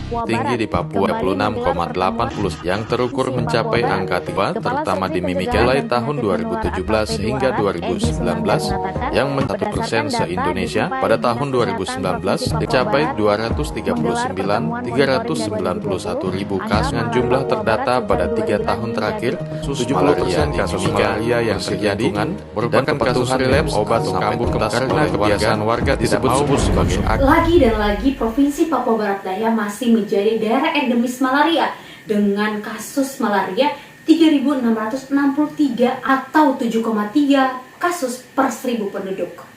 Papua tinggi Barat di Papua kembali menggelar 36,80 yang terukur Provinsi mencapai Papua angka Barat. 3, terutama Kepala di Seksi Mimika Pencegahan mulai dan tahun Penyakit Menular 2017 atau hingga P2R, Edi Sumangga 2019 mengatakan, yang berdasarkan 1% data se-Indonesia dicapai pada Dinas tahun Kesehatan Provinsi 2019 Papua dicapai Barat menggelar pertemuan monitoring dan 239.391 ribu antara kasus dengan Malari jumlah Papua terdata Barat pada sejak 3 tahun 2009 terakhir. hingga 70% kasus malaria yang terjadi merupakan kasus relapse obat kambuh karena kebiasaan warga tidak mau sebagai lagi dan lagi Provinsi Papua Barat Daya masih menjadi daerah endemis malaria dengan kasus malaria 3.663 atau 7,3 kasus per 1.000 penduduk.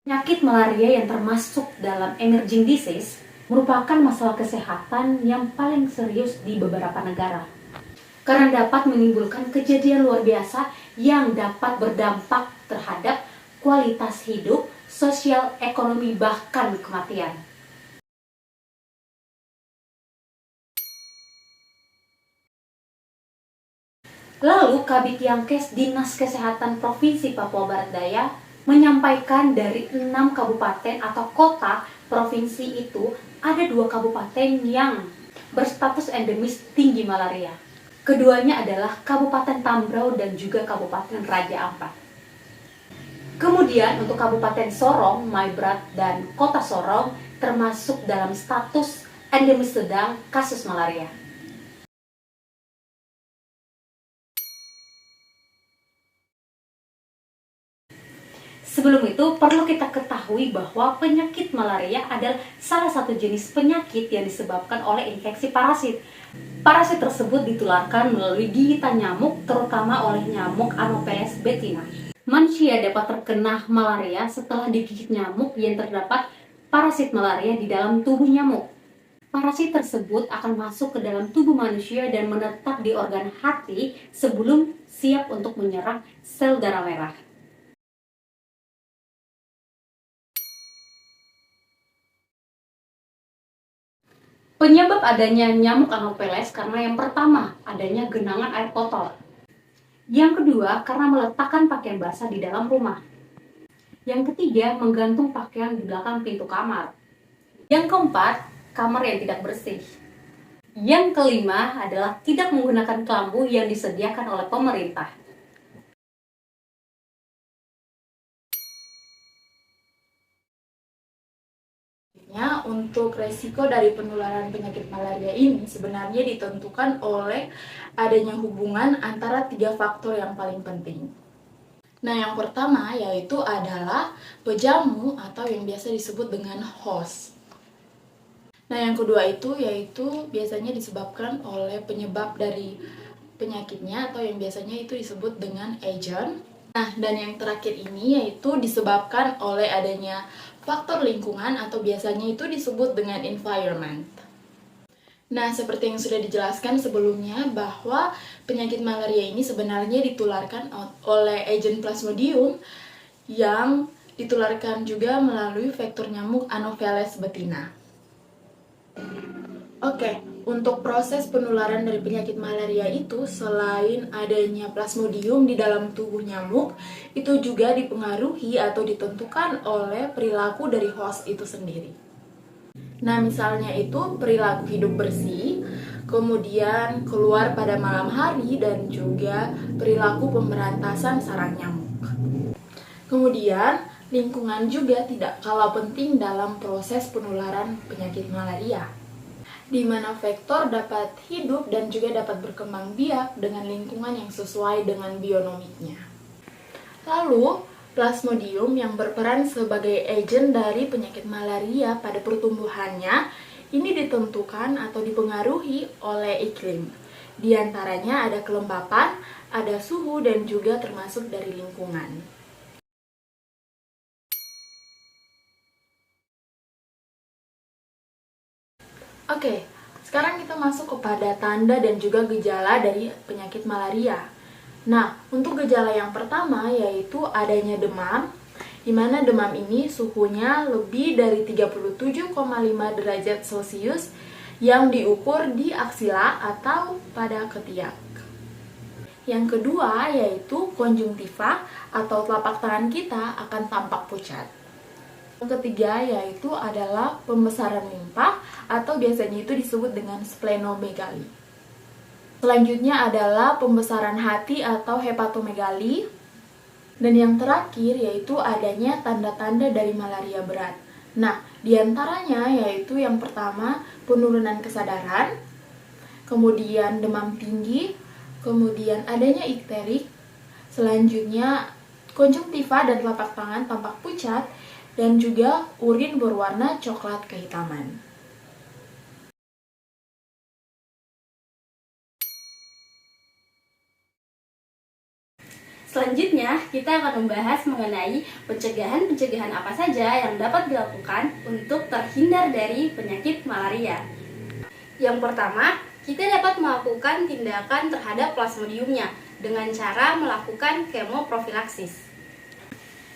Penyakit malaria yang termasuk dalam emerging disease merupakan masalah kesehatan yang paling serius di beberapa negara. Karena dapat menimbulkan kejadian luar biasa yang dapat berdampak terhadap kualitas hidup, sosial, ekonomi, bahkan kematian. Lalu Kabid Yankes Dinas Kesehatan Provinsi Papua Barat Daya menyampaikan dari 6 kabupaten atau kota provinsi itu ada 2 kabupaten yang berstatus endemis tinggi malaria. Keduanya adalah Kabupaten Tambrau dan juga Kabupaten Raja Ampat. Kemudian untuk Kabupaten Sorong, Maibrat, dan Kota Sorong termasuk dalam status endemis sedang kasus malaria. Sebelum itu, perlu kita ketahui bahwa penyakit malaria adalah salah satu jenis penyakit yang disebabkan oleh infeksi parasit. Parasit tersebut ditularkan melalui gigitan nyamuk, terutama oleh nyamuk Anopheles betina. Manusia dapat terkena malaria setelah digigit nyamuk yang terdapat parasit malaria di dalam tubuh nyamuk. Parasit tersebut akan masuk ke dalam tubuh manusia dan menetap di organ hati sebelum siap untuk menyerang sel darah merah. Penyebab adanya nyamuk Anopheles karena yang pertama, adanya genangan air kotor. Yang kedua, karena meletakkan pakaian basah di dalam rumah. Yang ketiga, menggantung pakaian di belakang pintu kamar. Yang keempat, kamar yang tidak bersih. Yang kelima adalah tidak menggunakan kelambu yang disediakan oleh pemerintah. Untuk resiko dari penularan penyakit malaria ini sebenarnya ditentukan oleh adanya hubungan antara 3 faktor yang paling penting. Nah, yang pertama yaitu adalah pejamu atau yang biasa disebut dengan host. Nah, yang kedua itu yaitu biasanya disebabkan oleh penyebab dari penyakitnya atau yang biasanya itu disebut dengan agent. Nah, dan yang terakhir ini yaitu disebabkan oleh adanya faktor lingkungan atau biasanya itu disebut dengan environment. Nah, seperti yang sudah dijelaskan sebelumnya bahwa penyakit malaria ini sebenarnya ditularkan oleh agent Plasmodium yang ditularkan juga melalui vektor nyamuk Anopheles betina. Oke, untuk proses penularan dari penyakit malaria itu selain adanya plasmodium di dalam tubuh nyamuk, itu juga dipengaruhi atau ditentukan oleh perilaku dari host itu sendiri. Nah, misalnya itu perilaku hidup bersih, kemudian keluar pada malam hari dan juga perilaku pemberantasan sarang nyamuk. Kemudian, lingkungan juga tidak kalah penting dalam proses penularan penyakit malaria, di mana vektor dapat hidup dan juga dapat berkembang biak dengan lingkungan yang sesuai dengan bionomiknya. Lalu, Plasmodium yang berperan sebagai agen dari penyakit malaria pada pertumbuhannya, ini ditentukan atau dipengaruhi oleh iklim. Di antaranya ada kelembapan, ada suhu, dan juga termasuk dari lingkungan. Oke, Sekarang kita masuk kepada tanda dan juga gejala dari penyakit malaria. Nah, untuk gejala yang pertama yaitu adanya demam, di mana demam ini suhunya lebih dari 37,5 derajat Celcius yang diukur di aksila atau pada ketiak. Yang kedua yaitu konjungtiva atau telapak tangan kita akan tampak pucat. Yang ketiga yaitu adalah pembesaran limpa atau biasanya itu disebut dengan splenomegali. Selanjutnya adalah pembesaran hati atau hepatomegali. Dan yang terakhir yaitu adanya tanda-tanda dari malaria berat. Nah, diantaranya yaitu yang pertama penurunan kesadaran, kemudian demam tinggi, kemudian adanya ikterik, selanjutnya konjungtiva dan telapak tangan tampak pucat, dan juga urin berwarna coklat kehitaman. Selanjutnya, kita akan membahas mengenai pencegahan-pencegahan apa saja yang dapat dilakukan untuk terhindar dari penyakit malaria. Yang pertama, kita dapat melakukan tindakan terhadap plasmodiumnya dengan cara melakukan kemoprofilaksis.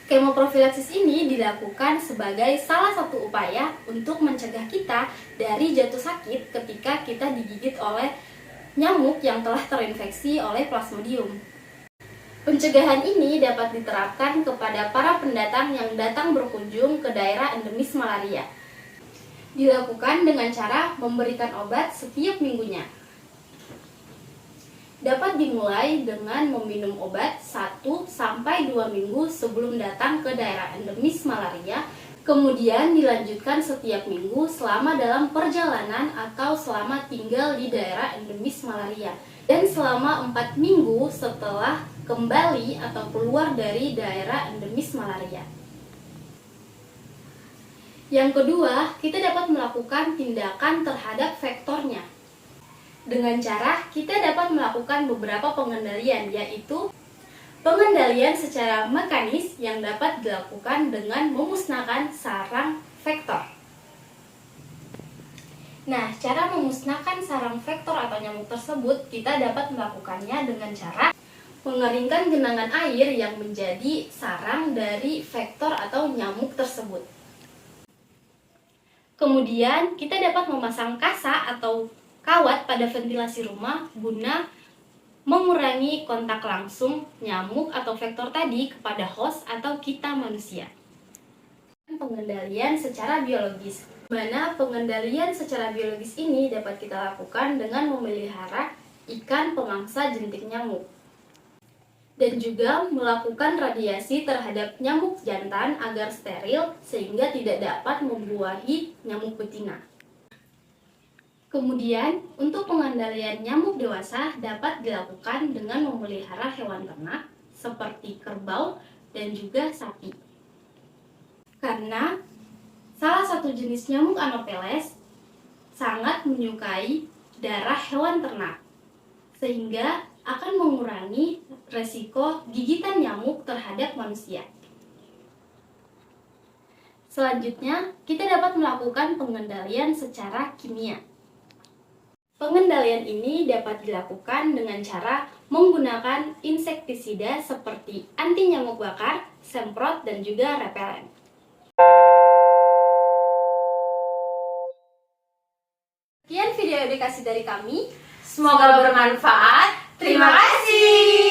Kemoprofilaksis ini dilakukan sebagai salah satu upaya untuk mencegah kita dari jatuh sakit ketika kita digigit oleh nyamuk yang telah terinfeksi oleh plasmodium. Pencegahan ini dapat diterapkan kepada para pendatang yang datang berkunjung ke daerah endemis malaria. Dilakukan dengan cara memberikan obat setiap minggunya. Dapat dimulai dengan meminum obat 1-2 minggu sebelum datang ke daerah endemis malaria, kemudian dilanjutkan setiap minggu selama dalam perjalanan atau selama tinggal di daerah endemis malaria, dan selama 4 minggu setelah kembali atau keluar dari daerah endemis malaria. Yang kedua, kita dapat melakukan tindakan terhadap vektornya. Dengan cara kita dapat melakukan beberapa pengendalian, yaitu pengendalian secara mekanis yang dapat dilakukan dengan memusnahkan sarang vektor. Nah, cara memusnahkan sarang vektor atau nyamuk tersebut kita dapat melakukannya dengan cara mengeringkan genangan air yang menjadi sarang dari vektor atau nyamuk tersebut. Kemudian, kita dapat memasang kasa atau kawat pada ventilasi rumah guna mengurangi kontak langsung nyamuk atau vektor tadi kepada host atau kita manusia. Pengendalian secara biologis, mana pengendalian secara biologis ini dapat kita lakukan dengan memelihara ikan pemangsa jentik nyamuk, dan juga melakukan radiasi terhadap nyamuk jantan agar steril sehingga tidak dapat membuahi nyamuk betina. Kemudian, untuk pengendalian nyamuk dewasa dapat dilakukan dengan memelihara hewan ternak seperti kerbau dan juga sapi. Karena salah satu jenis nyamuk Anopheles sangat menyukai darah hewan ternak, sehingga akan mengurangi resiko gigitan nyamuk terhadap manusia. Selanjutnya, kita dapat melakukan pengendalian secara kimia. Pengendalian ini dapat dilakukan dengan cara menggunakan insektisida seperti anti nyamuk bakar, semprot, dan juga repelen. Sekian video edukasi dari kami. Semoga bermanfaat. Terima kasih.